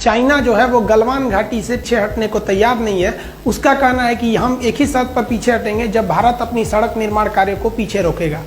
China जो है वो गलवान घाटी से पीछे हटने को तैयार नहीं है। उसका कहना है कि हम एक ही शर्त पर पीछे हटेंगे जब भारत अपनी सड़क निर्माण कार्य को पीछे रोकेगा।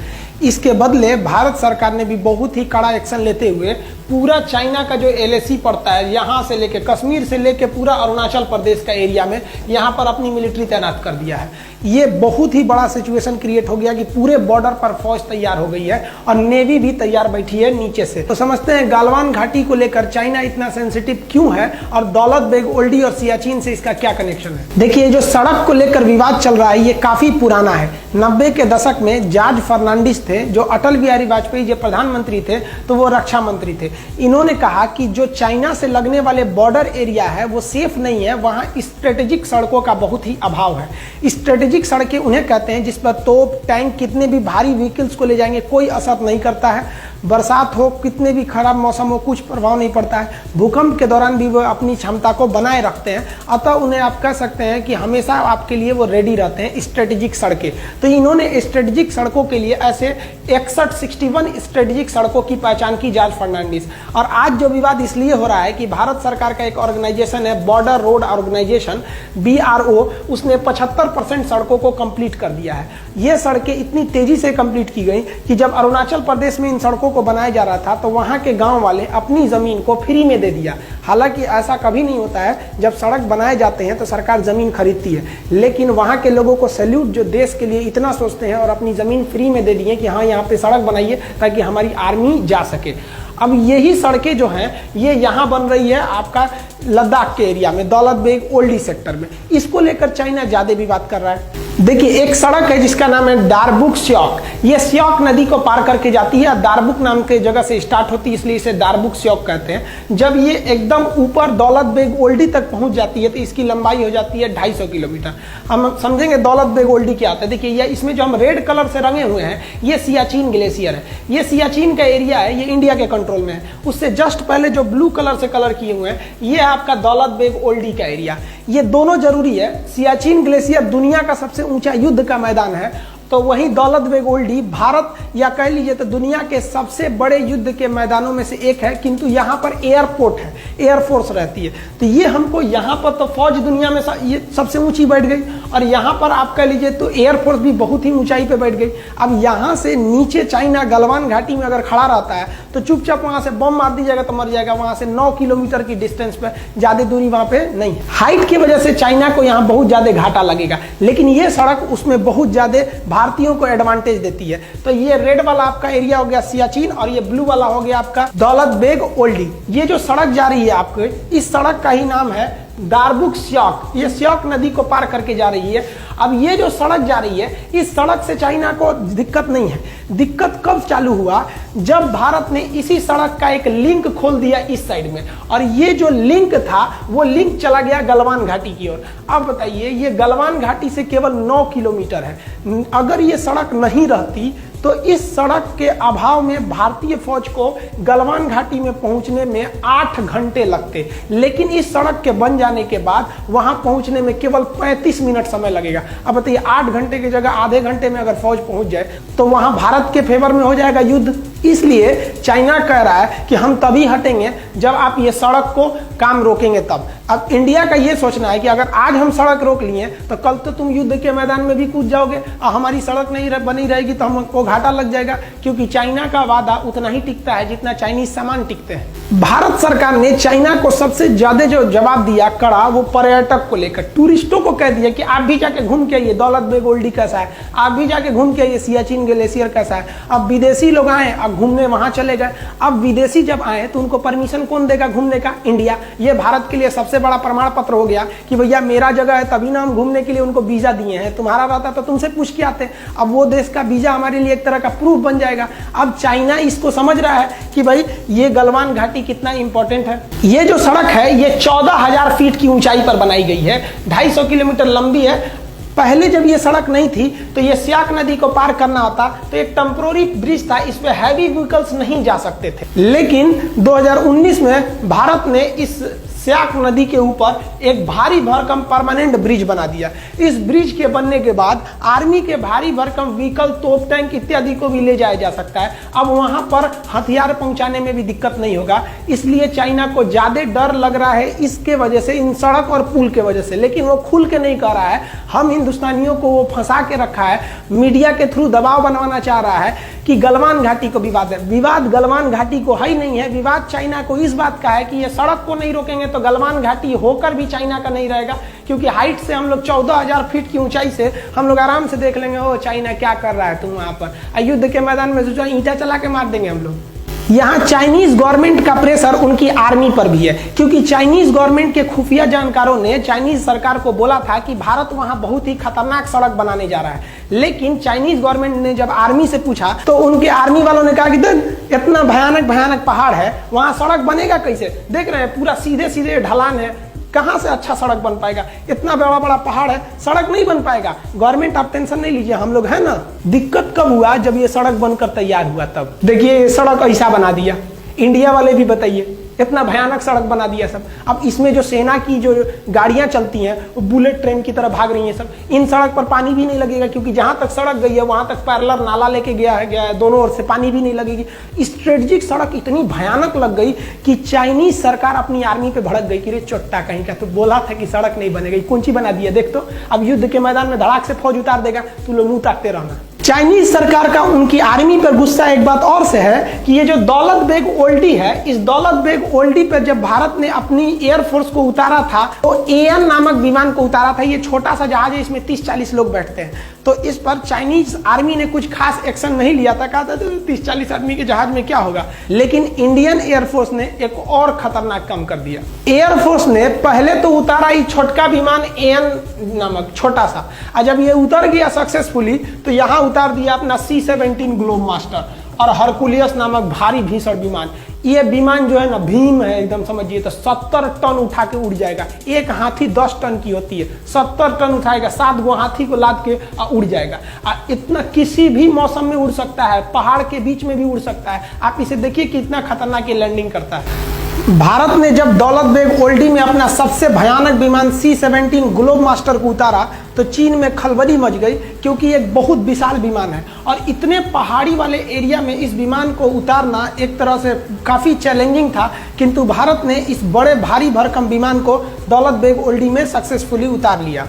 इसके बदले भारत सरकार ने भी बहुत ही कड़ा एक्शन लेते हुए पूरा चाइना का जो LAC पड़ता है, यहाँ से लेके कश्मीर से लेके पूरा अरुणाचल प्रदेश का एरिया में यहाँ पर अपनी मिलिट्री तैनात कर दिया है। ये बहुत ही बड़ा सिचुएशन क्रिएट हो गया कि पूरे बॉर्डर पर फौज तैयार हो गई है और नेवी भी तैयार बैठी है नीचे से। तो समझते हैं गलवान घाटी को लेकर चाइना इतना सेंसिटिव क्यों है और दौलत बेग ओल्डी और सियाचिन से इसका क्या कनेक्शन है। देखिए, जो सड़क को लेकर विवाद चल रहा है ये काफी पुराना है। 90 के दशक में जॉर्ज फर्नांडिस थे, जो अटल बिहारी वाजपेयी जो प्रधानमंत्री थे तो वो रक्षा मंत्री थे। इन्होंने कहा कि जो चाइना से लगने वाले बॉर्डर एरिया है वो सेफ नहीं है, वहां स्ट्रेटेजिक सड़कों का बहुत ही अभाव है। स्ट्रेटेजिक सड़कें उन्हें कहते हैं जिस पर तोप, टैंक, कितने भी भारी व्हीकल्स को ले जाएंगे कोई असर नहीं करता है। बरसात हो, कितने भी खराब मौसम हो, कुछ प्रभाव नहीं पड़ता है। भूकंप के दौरान भी वो अपनी क्षमता को बनाए रखते हैं, अतः उन्हें आप कह सकते हैं कि हमेशा आपके लिए वो रेडी रहते हैं स्ट्रेटेजिक सड़कें। तो इन्होंने स्ट्रेटेजिक सड़कों के लिए ऐसे 61 स्ट्रेटेजिक सड़कों की पहचान की जॉर्ज फर्नांडिस। और आज जो विवाद इसलिए हो रहा है कि भारत सरकार का एक ऑर्गेनाइजेशन है बॉर्डर रोड ऑर्गेनाइजेशन BRO, उसने 75% सड़कों को कंप्लीट कर दिया है। ये सड़कें इतनी तेजी से कंप्लीट की गई कि जब अरुणाचल प्रदेश में इन सड़कों को बनाया जा रहा था तो वहां के गांव वाले अपनी जमीन को फ्री में दे दिया। हालांकि ऐसा कभी नहीं होता है, जब सड़क बनाए जाते हैं तो सरकार जमीन खरीदती है, लेकिन वहां के लोगों को सैल्यूट जो देश के लिए इतना सोचते हैं और अपनी जमीन फ्री में दे दिए कि हाँ यहाँ पे सड़क बनाइए ताकि हमारी आर्मी जा सके। अब यही सड़कें जो हैं ये यहाँ बन रही है आपका लद्दाख के एरिया में, दौलत बेग ओल्डी सेक्टर में। इसको लेकर चाइना ज्यादा विवाद कर रहा है। देखिए, एक सड़क है जिसका नाम है दारबुक स्योक। ये स्योक नदी को पार करके जाती है, दारबुक नाम के जगह से स्टार्ट होती है, इसलिए इसे दारबुक स्योक कहते हैं। जब ये एकदम ऊपर दौलत बेग ओल्डी तक पहुंच जाती है तो इसकी लंबाई हो जाती है 250 किलोमीटर। हम समझेंगे दौलत बेग ओल्डी क्या होता है। देखिए, ये इसमें जो हम रेड कलर से रंगे हुए हैं ये सियाचिन ग्लेशियर है। ये सियाचिन का एरिया है, ये इंडिया के कंट्रोल में है। उससे जस्ट पहले जो ब्लू कलर से कलर किए हुए हैं ये आपका दौलत बेग ओल्डी का एरिया। ये दोनों जरूरी है। सियाचिन ग्लेशियर दुनिया का सबसे ऊंचा युद्ध का मैदान है, तो वहीं दौलत बेग ओल्डी भारत या कह लीजिए तो दुनिया के सबसे बड़े युद्ध के मैदानों में से एक है। किंतु यहाँ पर एयरपोर्ट है, एयरफोर्स रहती है, तो ये हमको यहाँ पर तो फौज दुनिया में ये सबसे ऊंची बैठ गई और यहाँ पर आप कह लीजिए तो एयरफोर्स भी बहुत ही ऊंचाई पे बैठ गई। अब यहाँ से नीचे चाइना गलवान घाटी में अगर खड़ा रहता है तो चुपचाप वहां से बम मार दीजिएगा तो मर जाएगा। वहां से 9 किलोमीटर की डिस्टेंस पे, ज्यादा दूरी वहां पे नहीं है। हाइट की वजह से चाइना को यहाँ बहुत ज्यादा घाटा लगेगा, लेकिन ये सड़क उसमें बहुत ज्यादा भारतीयों को एडवांटेज देती है। तो ये रेड वाला आपका एरिया हो गया सियाचिन और ये ब्लू वाला हो गया आपका दौलत बेग ओल्डी। ये जो सड़क जा रही है आपको, इस सड़क का ही नाम है दारबुक स्योक। ये स्योक नदी को पार करके जा रही है। अब ये जो सड़क जा रही है इस सड़क से चाइना को दिक्कत नहीं है। दिक्कत कब चालू हुआ, जब भारत ने इसी सड़क का एक लिंक खोल दिया इस साइड में, और ये जो लिंक था वो लिंक चला गया गलवान घाटी की ओर। अब बताइए, ये गलवान घाटी से केवल 9 किलोमीटर है। अगर ये सड़क नहीं रहती तो इस सड़क के अभाव में भारतीय फौज को गलवान घाटी में पहुंचने में 8 घंटे लगते, लेकिन इस सड़क के बन जाने के बाद वहां पहुंचने में केवल 35 मिनट समय लगेगा। अब बताइए, 8 घंटे की जगह आधे घंटे में अगर फौज पहुंच जाए तो वहां भारत के फेवर में हो जाएगा युद्ध। इसलिए चाइना कह रहा है कि हम तभी हटेंगे जब आप ये सड़क को काम रोकेंगे तब। अब इंडिया का ये सोचना है कि अगर आज हम सड़क रोक लिए तो कल तो तुम युद्ध के मैदान में भी कूद जाओगे और हमारी सड़क नहीं बनी रहेगी तो हमको घाटा लग जाएगा, क्योंकि चाइना का वादा उतना ही टिकता है जितना चाइनीज सामान टिकते हैं। भारत सरकार ने चाइना को सबसे ज्यादा जो जवाब दिया कड़ा, वो पर्यटक को लेकर, टूरिस्टों को कह दिया कि आप भी जाके घूम के आइए दौलत बेग ओल्डी कैसा है, आप भी जाके घूम के आइए सियाचिन ग्लेशियर कैसा है। अब विदेशी लोग आए, अब घूमने वहां चले गए। अब विदेशी जब आए तो उनको परमिशन कौन देगा घूमने का? इंडिया। ये भारत के लिए सबसे बड़ा प्रमाण पत्र हो गया कि भैया मेरा जगह है, तभी ना हम घूमने के लिए उनको वीजा दिए हैं। तुम्हारा रहता तो तुमसे पूछ के आते। अब वो देश का वीजा हमारे लिए एक तरह का प्रूफ बन जाएगा। अब चाइना इसको समझ रहा है कि भाई ये गलवान घाटी कितना इंपॉर्टेंट है। ये जो सड़क है ये 14,000 फीट की ऊंचाई पर बनाई गई है, 250 किलोमीटर लंबी है। पहले जब ये सड़क नहीं थी तो ये स्याक नदी को पार करना होता तो एक टेम्पोररी ब्रिज था, इस पे हैवी व्हीकल्स नहीं जा सकते थे। लेकिन 2019 में भारत ने इस स्याक नदी के ऊपर एक भारी भरकम परमानेंट ब्रिज बना दिया। इस ब्रिज के बनने के बाद आर्मी के भारी भरकम व्हीकल, तोप टैंक इत्यादि को भी ले जाया जा सकता है। अब वहां पर हथियार पहुंचाने में भी दिक्कत नहीं होगा, इसलिए चाइना को ज्यादा डर लग रहा है इसके वजह से, इन सड़क और पुल के वजह से। लेकिन वो खुल के नहीं कह रहा है, हम हिंदुस्तानियों को वो फंसा के रखा है, मीडिया के थ्रू दबाव बनवाना चाह रहा है कि गलवान घाटी को विवाद है। विवाद गलवान घाटी को है ही नहीं है, विवाद चाइना को इस बात का है कि ये सड़क को नहीं रोकेंगे तो गलवान घाटी होकर भी चाइना का नहीं रहेगा, क्योंकि हाइट से हम लोग 14,000 फीट की ऊंचाई से हम लोग आराम से देख लेंगे ओ चाइना क्या कर रहा है तुम वहां पर। युद्ध के मैदान में सोचा ईंटा चला के मार देंगे हम लोग। यहाँ चाइनीज गवर्नमेंट का प्रेशर उनकी आर्मी पर भी है, क्योंकि चाइनीज गवर्नमेंट के खुफिया जानकारों ने चाइनीज सरकार को बोला था कि भारत वहां बहुत ही खतरनाक सड़क बनाने जा रहा है। लेकिन चाइनीज गवर्नमेंट ने जब आर्मी से पूछा तो उनके आर्मी वालों ने कहा कि इतना भयानक भयानक पहाड़ है, वहां सड़क बनेगा कैसे? देख रहे हैं पूरा सीधे सीधे ढलान है, कहां से अच्छा सड़क बन पाएगा? इतना बड़ा बड़ा पहाड़ है, सड़क नहीं बन पाएगा। गवर्नमेंट आप टेंशन नहीं लीजिए, हम लोग है ना। दिक्कत कब हुआ? जब ये सड़क बनकर तैयार हुआ तब। देखिए ये सड़क ऐसा बना दिया, इंडिया वाले भी बताइए इतना भयानक सड़क बना दिया सब। अब इसमें जो सेना की जो गाड़ियां चलती हैं वो बुलेट ट्रेन की तरह भाग रही हैं सब। इन सड़क पर पानी भी नहीं लगेगा, क्योंकि जहां तक सड़क गई है वहां तक पैरेलल नाला लेके गया है, दोनों ओर से पानी भी नहीं लगेगी। स्ट्रेटेजिक सड़क इतनी भयानक लग गई कि चाइनीज सरकार अपनी आर्मी पे भड़क गई कि रे चोट्टा कहीं का, तो बोला था कि सड़क नहीं बनेगी, कौन सी बना दिया देख तो। अब युद्ध के मैदान में धड़ाक से फौज उतार देगा, तू लोग मुंह ताकते रहना। चाइनीज सरकार का उनकी आर्मी पर गुस्सा एक बात और से है कि ये जो दौलत बेग ओल्डी है, इस दौलत बेग ओल्डी पर जब भारत ने अपनी एयरफोर्स को उतारा था तो एएन नामक विमान को उतारा था। ये छोटा सा जहाज है, इसमें 30-40 लोग बैठते हैं। तो इस पर चाइनीज आर्मी ने कुछ खास एक्शन नहीं लिया था, कहा था 30-40 आदमी के जहाज में क्या होगा। लेकिन इंडियन एयरफोर्स ने एक और खतरनाक काम कर दिया। एयरफोर्स ने पहले तो उतारा ये छोटका विमान एएन नामक छोटा सा, और जब ये उतर गया सक्सेसफुली तो यहाँ उतार दिया अपना C-17 ग्लोब मास्टर और हरकुलियस नामक भारी भीषण विमान। ये विमान जो है ना भीम है एकदम, समझिए तो 70 टन उठा के उड़ जाएगा। एक हाथी 10 टन की होती है, 70 टन उठाएगा, 7 गो हाथी को लाद के उड़ जाएगा। इतना किसी भी मौसम में उड़ सकता है, पहाड़ के बीच में भी उड़ सकता है। आप इसे देखिए कितना खतरनाक ये लैंडिंग करता है। भारत ने जब दौलत बेग ओल्डी में अपना सबसे भयानक विमान C-17 ग्लोब मास्टर को उतारा तो चीन में खलबली मच गई, क्योंकि एक बहुत विशाल विमान है और इतने पहाड़ी वाले एरिया में इस विमान को उतारना एक तरह से काफ़ी चैलेंजिंग था। किंतु भारत ने इस बड़े भारी भरकम विमान को दौलत बेग ओल्डी में सक्सेसफुली उतार लिया।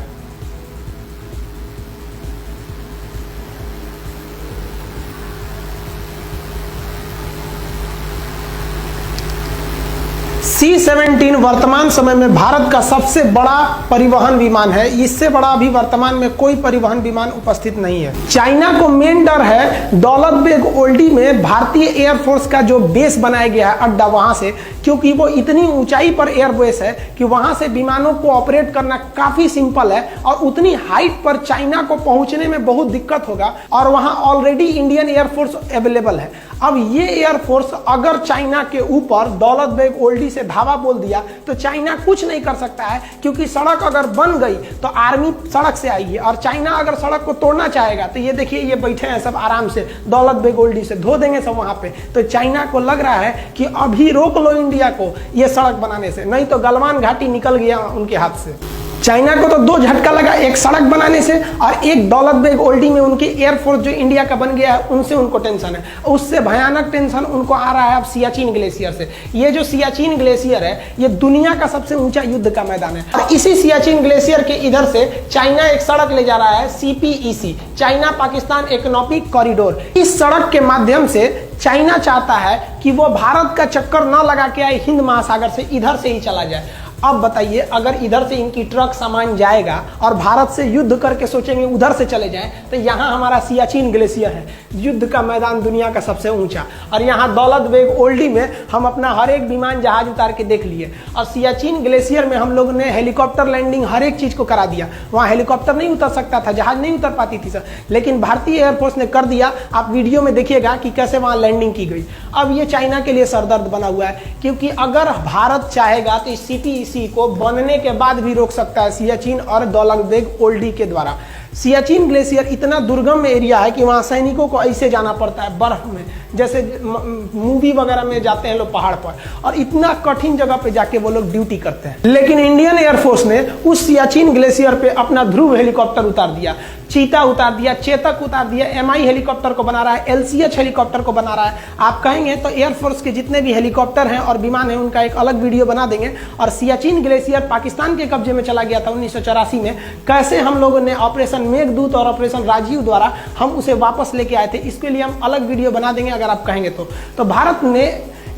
C-17 वर्तमान समय में भारत का सबसे बड़ा परिवहन विमान है। इससे बड़ा अभी वर्तमान में कोई परिवहन विमान उपस्थित नहीं है। चाइना को मेन डर है दौलत बेग ओल्डी में भारतीय एयरफोर्स का जो बेस बनाया गया है अड्डा, वहां से, क्योंकि वो इतनी ऊंचाई पर एयरबेस है कि वहां से विमानों को ऑपरेट करना काफी सिंपल है और उतनी हाइट पर चाइना को पहुंचने में बहुत दिक्कत होगा। और वहां ऑलरेडी इंडियन एयरफोर्स अवेलेबल है। अब ये एयरफोर्स अगर चाइना के ऊपर दौलत बेग ओल्डी से धावा बोल दिया तो चाइना कुछ नहीं कर सकता है, क्योंकि सड़क अगर बन गई तो आर्मी सड़क से आएगी और चाइना अगर सड़क को तोड़ना चाहेगा तो ये देखिए ये बैठे हैं सब आराम से, दौलत बेग ओल्डी से धो देंगे सब वहां पे। तो चाइना को लग रहा है कि अभी रोक लो इंडिया को ये सड़क बनाने से, नहीं तो गलवान घाटी निकल गया उनके हाथ से। चाइना को तो 2 झटका लगा, एक सड़क बनाने से और एक दौलत बेग ओल्डी में उनकी एयरफोर्स जो इंडिया का बन गया है उनसे उनको टेंशन है। उससे भयानक टेंशन उनको आ रहा है अब सियाचिन ग्लेशियर से। ये जो सियाचिन ग्लेशियर है ये दुनिया का सबसे ऊंचा युद्ध का मैदान है और इसी सियाचिन ग्लेशियर के इधर से चाइना एक सड़क ले जा रहा है CPEC, China Pakistan economic corridor. इस सड़क के माध्यम से चाइना चाहता है कि वो भारत का चक्कर न लगा के आए हिंद महासागर से, इधर से ही चला जाए। अब बताइए अगर इधर से इनकी ट्रक सामान जाएगा और भारत से युद्ध करके सोचेंगे उधर से चले जाएं, तो यहाँ हमारा सियाचिन ग्लेशियर है, युद्ध का मैदान दुनिया का सबसे ऊंचा, और यहाँ दौलत बेग ओल्डी में हम अपना हर एक विमान जहाज उतार के देख लिए। और सियाचिन ग्लेशियर में हम लोग ने हेलीकॉप्टर लैंडिंग हर एक चीज को करा दिया। वहाँ हेलीकॉप्टर नहीं उतर सकता था, जहाज नहीं उतर पाती थी सर, लेकिन भारतीय एयरफोर्स ने कर दिया। आप वीडियो में देखिएगा कि कैसे वहाँ लैंडिंग की गई। अब ये चाइना के लिए सरदर्द बना हुआ है, क्योंकि अगर भारत चाहेगा तो इस CPEC को बनने के बाद भी रोक सकता है सियाचिन और दौलतबेग ओल्डी के द्वारा। सियाचिन ग्लेशियर इतना दुर्गम एरिया है कि वहाँ सैनिकों को ऐसे जाना पड़ता है बर्फ में, जैसे मूवी वगैरह में जाते हैं लोग पहाड़ पर, और इतना कठिन जगह पे जाके वो लोग ड्यूटी करते हैं। लेकिन इंडियन एयरफोर्स ने उस सियाचिन ग्लेशियर पे अपना ध्रुव हेलीकॉप्टर उतार दिया, चीता उतार दिया, चेतक उतार दिया, MI हेलीकॉप्टर को बना रहा है, LCH हेलीकॉप्टर को बना रहा है। आप कहेंगे तो एयरफोर्स के जितने भी हेलीकॉप्टर हैं और विमान हैं उनका एक अलग वीडियो बना देंगे। और सियाचिन ग्लेशियर पाकिस्तान के कब्जे में चला गया था 1984 में, कैसे हम लोगों ने ऑपरेशन मेघदूत और ऑपरेशन राजीव द्वारा हम उसे वापस लेके आए थे, इसके लिए हम अलग वीडियो बना देंगे अगर आप कहेंगे तो भारत ने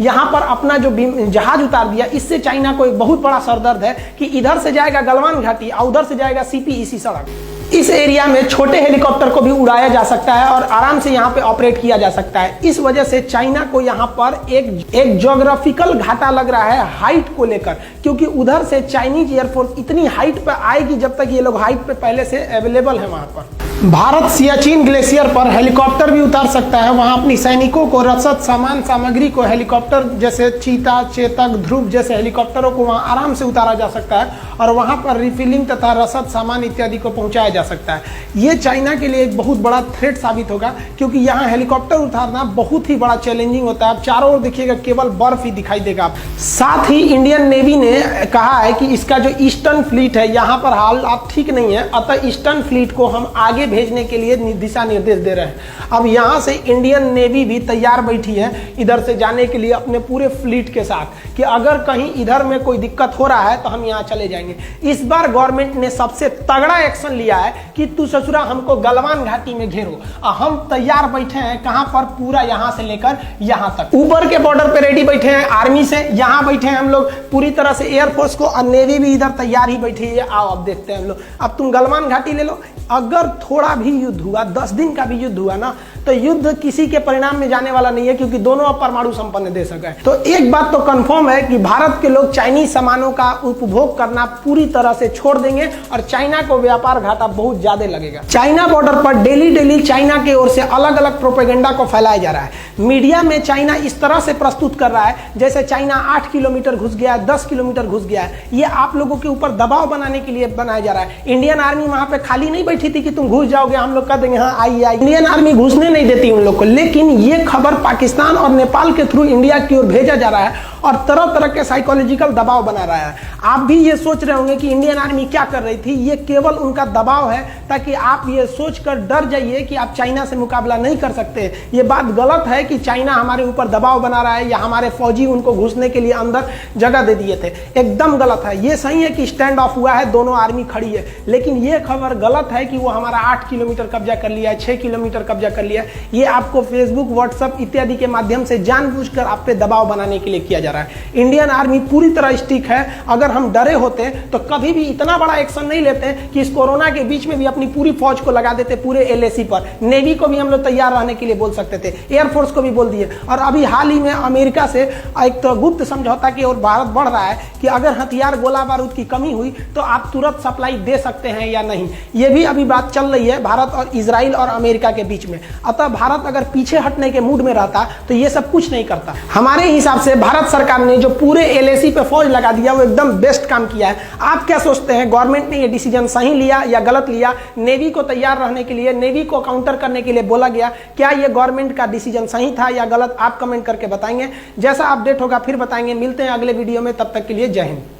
यहां पर अपना जो जहाज उतार दिया, इससे चाइना को एक बहुत बड़ा सरदर्द है कि इधर से जाएगा गलवान घाटी और उधर से जाएगा CPEC सड़क। इस एरिया में छोटे हेलीकॉप्टर को भी उड़ाया जा सकता है और आराम से यहाँ पे ऑपरेट किया जा सकता है। इस वजह से चाइना को यहाँ पर एक ज्योग्राफिकल घाटा लग रहा है हाइट को लेकर, क्योंकि उधर से चाइनीज एयरफोर्स इतनी हाइट पर आएगी जब तक ये लोग हाइट पे पहले से अवेलेबल है वहां पर। भारत सियाचिन ग्लेशियर पर हेलीकॉप्टर भी उतार सकता है, वहां अपनी सैनिकों को रसद सामान सामग्री को हेलीकॉप्टर जैसे चीता, चेतक, ध्रुव जैसे हेलीकॉप्टरों को वहां आराम से उतारा जा सकता है और वहां पर रिफिलिंग तथा रसद सामान इत्यादि को पहुंचाया जा सकता है। ये चाइना के लिए एक बहुत बड़ा थ्रेट साबित होगा, क्योंकि यहाँ हेलीकॉप्टर उतारना बहुत ही बड़ा चैलेंजिंग होता है। आप चारों ओर देखिएगा केवल बर्फ ही दिखाई देगा। साथ ही इंडियन नेवी ने कहा है कि इसका जो ईस्टर्न फ्लीट है यहाँ पर हालात ठीक नहीं है, अतः ईस्टर्न फ्लीट को हम आगे भेजने के लिए दिशा निर्देश दे रहे हैं। अब यहाँ से इंडियन नेवी भी तैयार बैठी है इधर से जाने के लिए अपने पूरे फ्लीट के साथ, कि अगर कहीं इधर में कोई दिक्कत हो रहा है तो हम यहाँ चले जाएंगे। इस बार गवर्नमेंट ने सबसे तगड़ा एक्शन लिया है कि तू ससुरा हमको गलवान घाटी में घेरो, हम तैयार बैठे हैं। कहां पर? पूरा यहां से लेकर यहां तक, ऊपर के बॉर्डर पे रेडी बैठे हैं आर्मी से, यहां बैठे हैं हम लोग पूरी तरह से एयरफोर्स को, और नेवी भी इधर तैयार ही बैठी है। आओ अब देखते हैं हम लोग, अब तुम गलवान घाटी ले लो। अगर थोड़ा भी युद्ध हुआ, 10 दिन का भी युद्ध हुआ ना, तो युद्ध किसी के परिणाम में जाने वाला नहीं है, क्योंकि दोनों अब परमाणु संपन्न देश है। तो एक बात तो कंफर्म है कि भारत के लोग चाइनीज सामानों का उपभोग करना पूरी तरह से छोड़ देंगे और चाइना को व्यापार घाटा बहुत ज्यादा लगेगा। चाइना बॉर्डर पर डेली चाइना की ओर से अलग अलग प्रोपेगेंडा को फैलाया जा रहा है। मीडिया में चाइना इस तरह से प्रस्तुत कर रहा है जैसे चाइना 8 किलोमीटर घुस गया है, 10 किलोमीटर घुस गया है। ये आप लोगों के ऊपर दबाव बनाने के लिए बनाया जा रहा है। इंडियन आर्मी वहां पे खाली नहीं बैठी थी कि तुम घुस जाओगे, हम लोग कह देंगे हाँ आइए। इंडियन आर्मी घुसने नहीं देती उन लोग को, लेकिन ये खबर पाकिस्तान और नेपाल के थ्रू इंडिया की ओर भेजा जा रहा है और तरह तरह के साइकोलॉजिकल दबाव बना रहा है। आप भी ये सोच रहे होंगे कि इंडियन आर्मी क्या कर रही थी, ये केवल उनका दबाव है ताकि आप ये सोचकर डर जाइए कि आप चाइना से मुकाबला नहीं कर सकते। ये बात गलत है कि चाइना हमारे ऊपर दबाव बना रहा है या हमारे फौजी उनको घुसने के लिए अंदर जगह दे दिए थे, एकदम गलत है। ये सही है कि स्टैंड ऑफ हुआ है, दोनों आर्मी खड़ी है, लेकिन ये खबर गलत है कि वो हमारा 8 किलोमीटर कब्जा कर लिया है, 6 किलोमीटर कब्जा कर लिया है। ये आपको फेसबुक, व्हाट्सएप इत्यादि के माध्यम से जानबूझकर आप पे दबाव बनाने के लिए किया जा रहा है। इंडियन आर्मी पूरी तरह स्टिक है। अगर हम डरे होते तो कभी भी इतना बड़ा एक्शन नहीं लेते कि इस कोरोना के बीच में भी अपनी पूरी फौज को लगा देते पूरे LAC पर। नेवी को भी हम लोग तैयार रहने के लिए बोल सकते थे, एयरफोर्स को भी बोल दिए। और अभी हाल ही में अमेरिका से एक तो गुप्त समझौता की ओर भारत बढ़ रहा है कि अगर हथियार, गोला बारूद की कमी हुई तो आप तुरंत सप्लाई दे सकते हैं या नहीं। ये भी अभी बात चल रही है भारत और इजराइल और अमेरिका के बीच में। अतः भारत अगर पीछे हटने के मूड में रहता तो ये सब कुछ नहीं करता। हमारे हिसाब से भारत सरकार ने जो पूरे LAC पे फौज लगा दिया वो एकदम बेस्ट काम किया है। आप क्या सोचते हैं, गवर्नमेंट ने ये डिसीजन सही लिया या गलत लिया? नेवी को तैयार रहने के लिए, नेवी को काउंटर करने के लिए बोला गया, क्या ये गवर्नमेंट का डिसीजन सही था या गलत? आप कमेंट करके बताएंगे। जैसा अपडेट होगा फिर बताएंगे। मिलते हैं अगले वीडियो में, तब तक के लिए जय हिंद।